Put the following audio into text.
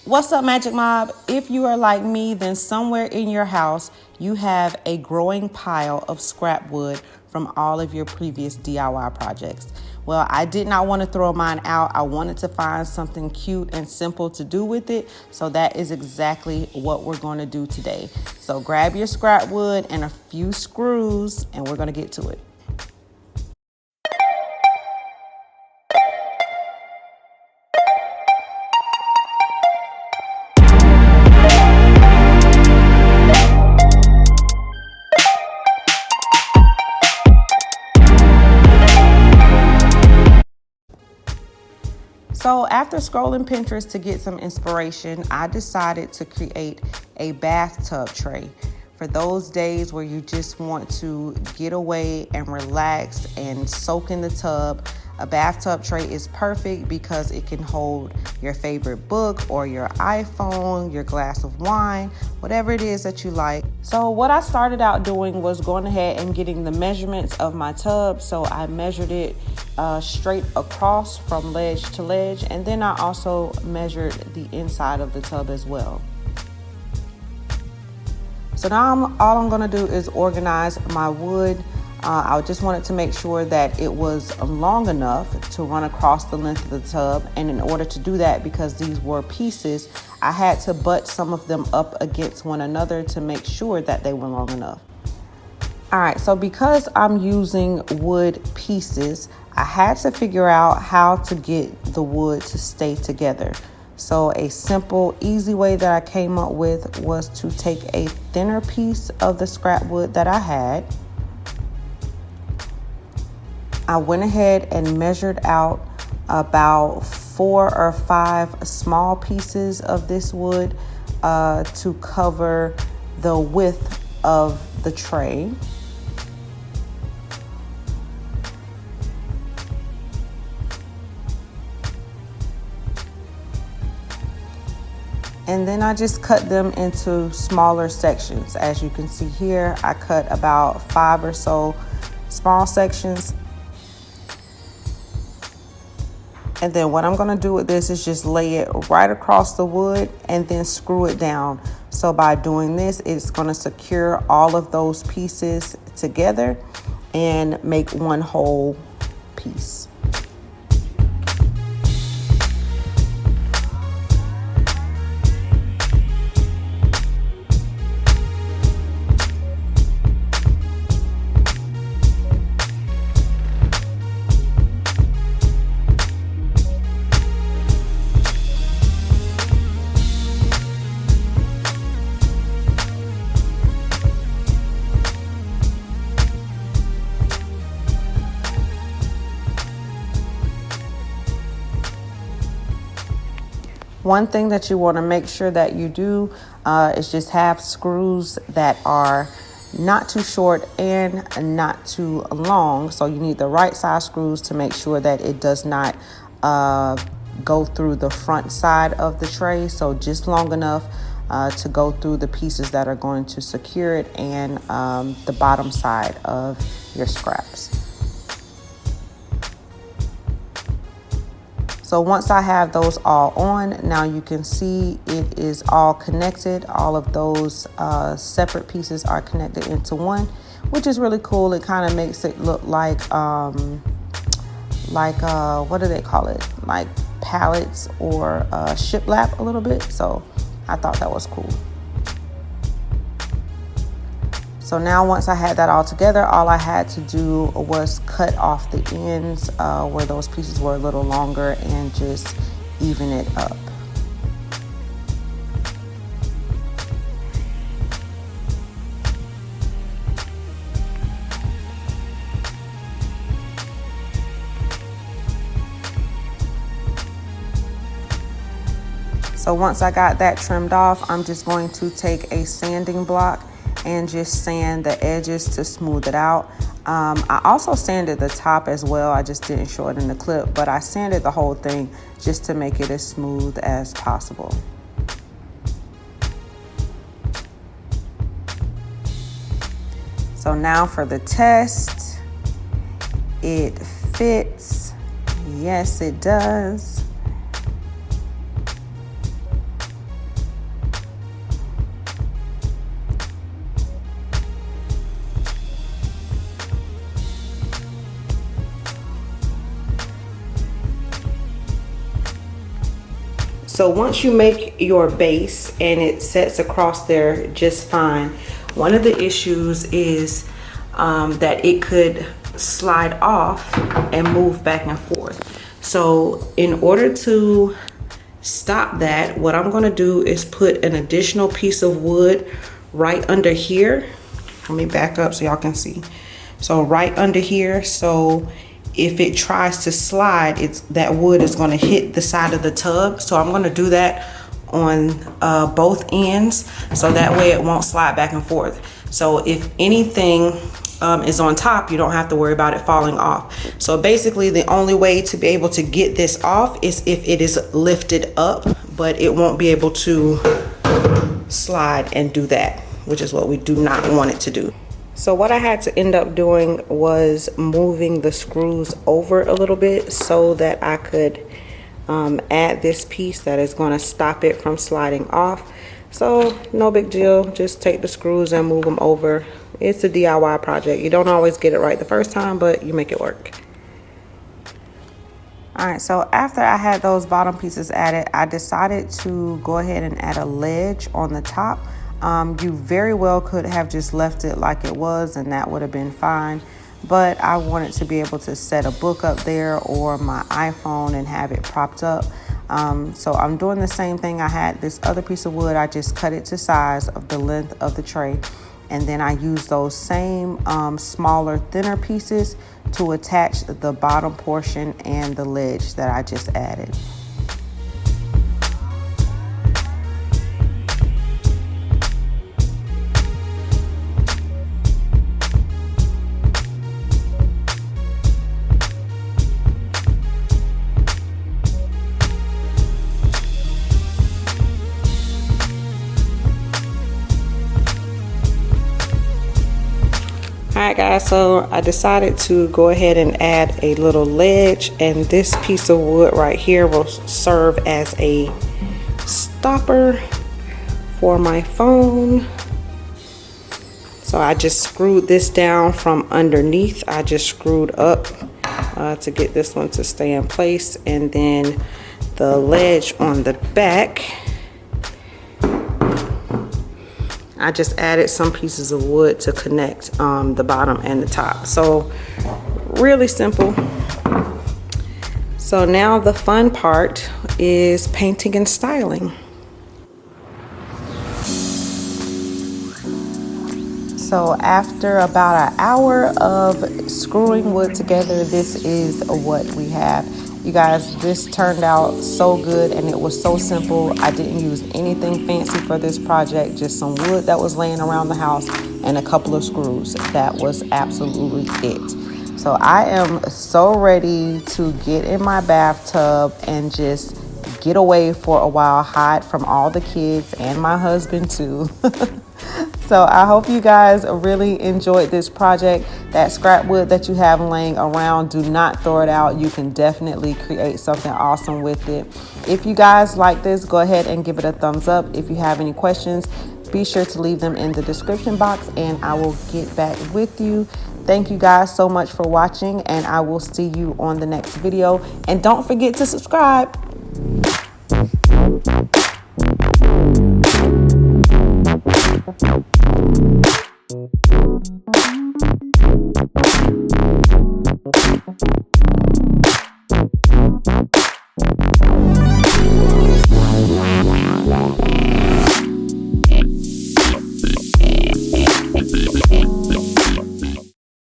What's up, Magic Mob? If you are like me, then somewhere in your house you have a growing pile of scrap wood from all of your previous DIY projects. Well, I did not want to throw mine out. I wanted to find something cute and simple to do with it. So that is exactly what we're going to do today. So grab your scrap wood and a few screws and we're going to get to it. So after scrolling Pinterest to get some inspiration, I decided to create a bathtub tray. For those days where you just want to get away and relax and soak in the tub, a bathtub tray is perfect because it can hold your favorite book or your iPhone, your glass of wine, whatever it is that you like. So what I started out doing was going ahead and getting the measurements of my tub. So I measured it straight across from ledge to ledge, and then I also measured the inside of the tub as well. So now all I'm going to do is organize my wood. I just wanted to make sure that it was long enough to run across the length of the tub, and in order to do that, because these were pieces, I had to butt some of them up against one another to make sure that they were long enough. All right, so because I'm using wood pieces, I had to figure out how to get the wood to stay together. So a simple, easy way that I came up with was to take a thinner piece of the scrap wood that I had. I went ahead and measured out about 4 or 5 small pieces of this wood to cover the width of the tray. And then I just cut them into smaller sections. As you can see here, I cut about 5 or so small sections. And then what I'm going to do with this is just lay it right across the wood and then screw it down. So by doing this, it's going to secure all of those pieces together and make one whole piece. One thing that you want to make sure that you do is just have screws that are not too short and not too long. So you need the right size screws to make sure that it does not go through the front side of the tray. So just long enough to go through the pieces that are going to secure it and the bottom side of your scraps. So once I have those all on, now you can see it is all connected. All of those separate pieces are connected into one, which is really cool. It kind of makes it look like what do they call it? Like pallets or shiplap a little bit. So I thought that was cool. So now once I had that all together, all I had to do was cut off the ends where those pieces were a little longer and just even it up. So once I got that trimmed off, I'm just going to take a sanding block and just sand the edges to smooth it out. I also sanded the top as well. I just didn't show it in the clip, but I sanded the whole thing just to make it as smooth as possible. So now for the test, it fits. Yes, it does. So once you make your base and it sets across there just fine, one of the issues is that it could slide off and move back and forth. So in order to stop that, what I'm gonna do is put an additional piece of wood right under here. Let me back up so y'all can see. So right under here, so if it tries to slide, that wood is going to hit the side of the tub. So I'm going to do that on both ends, so that way it won't slide back and forth. So if anything is on top, you don't have to worry about it falling off. So basically the only way to be able to get this off is if it is lifted up, but it won't be able to slide and do that, which is what we do not want it to do. So what I had to end up doing was moving the screws over a little bit so that I could add this piece that is going to stop it from sliding off. So no big deal, just take the screws and move them over. It's a DIY project. You don't always get it right the first time, but you make it work. All right, so after I had those bottom pieces added, I decided to go ahead and add a ledge on the top. You very well could have just left it like it was and that would have been fine, but I wanted to be able to set a book up there or my iPhone and have it propped up. So I'm doing the same thing. I had this other piece of wood, I just cut it to size of the length of the tray, and then I use those same smaller, thinner pieces to attach the bottom portion and the ledge that I just added. Alright guys, so I decided to go ahead and add a little ledge, and this piece of wood right here will serve as a stopper for my phone. So I just screwed this down from underneath. I just screwed up to get this one to stay in place, and then the ledge on the back, I just added some pieces of wood to connect the bottom and the top. So really simple. So now the fun part is painting and styling. So after about an hour of screwing wood together, this is what we have. You guys, this turned out so good and it was so simple. I didn't use anything fancy for this project, just some wood that was laying around the house and a couple of screws. That was absolutely it. So I am so ready to get in my bathtub and just get away for a while, hide from all the kids and my husband too. So I hope you guys really enjoyed this project. That scrap wood that you have laying around, do not throw it out. You can definitely create something awesome with it. If you guys like this, go ahead and give it a thumbs up. If you have any questions, be sure to leave them in the description box and I will get back with you. Thank you guys so much for watching, and I will see you on the next video. And don't forget to subscribe.